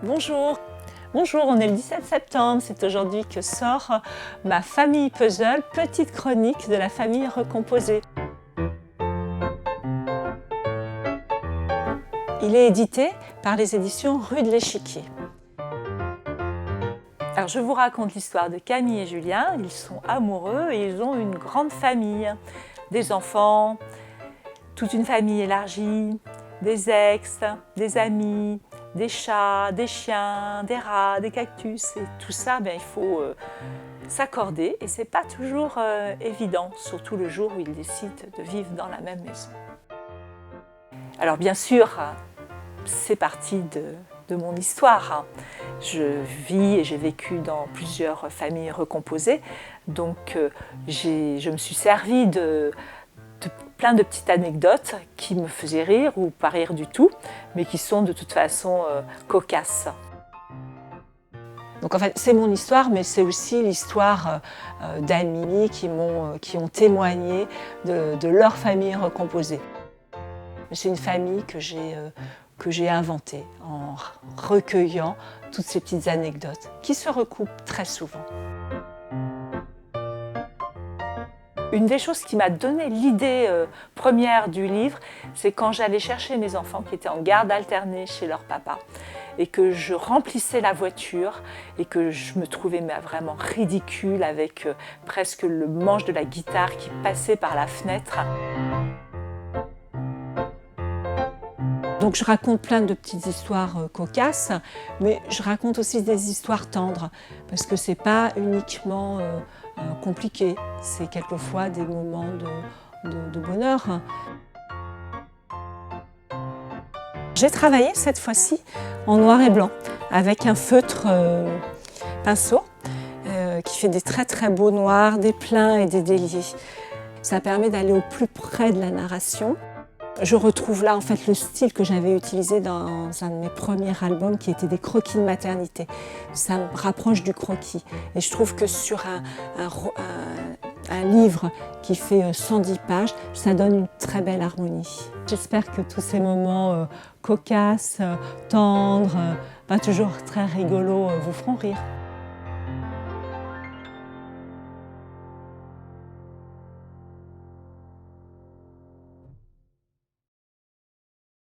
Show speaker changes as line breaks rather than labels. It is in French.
Bonjour. Bonjour, on est le 17 septembre, c'est aujourd'hui que sort ma famille puzzle, petite chronique de la famille recomposée. Il est édité par les éditions Rue de l'Échiquier. Alors je vous raconte l'histoire de Camille et Julien, ils sont amoureux et ils ont une grande famille, des enfants, toute une famille élargie, des ex, des amis, des chats, des chiens, des rats, des cactus et tout ça, il faut s'accorder et c'est pas toujours évident, surtout le jour où ils décident de vivre dans la même maison. Alors bien sûr, c'est parti de mon histoire. Je vis et j'ai vécu dans plusieurs familles recomposées, donc je me suis servie de plein de petites anecdotes qui me faisaient rire ou pas rire du tout, mais qui sont de toute façon cocasses. Donc en fait, c'est mon histoire, mais c'est aussi l'histoire d'amis qui ont témoigné de leur famille recomposée. C'est une famille que j'ai inventée en recueillant toutes ces petites anecdotes qui se recoupent très souvent. Une des choses qui m'a donné l'idée première du livre, c'est quand j'allais chercher mes enfants qui étaient en garde alternée chez leur papa et que je remplissais la voiture et que je me trouvais vraiment ridicule avec presque le manche de la guitare qui passait par la fenêtre. Donc je raconte plein de petites histoires cocasses, mais je raconte aussi des histoires tendres, parce que c'est pas uniquement compliqué, c'est quelquefois des moments de bonheur. J'ai travaillé cette fois-ci en noir et blanc, avec un feutre pinceau qui fait des très très beaux noirs, des pleins et des déliés. Ça permet d'aller au plus près de la narration. Je retrouve là en fait le style que j'avais utilisé dans un de mes premiers albums qui était des croquis de maternité. Ça me rapproche du croquis et je trouve que sur un livre qui fait 110 pages, ça donne une très belle harmonie. J'espère que tous ces moments cocasses, tendres, pas toujours très rigolos vous feront rire.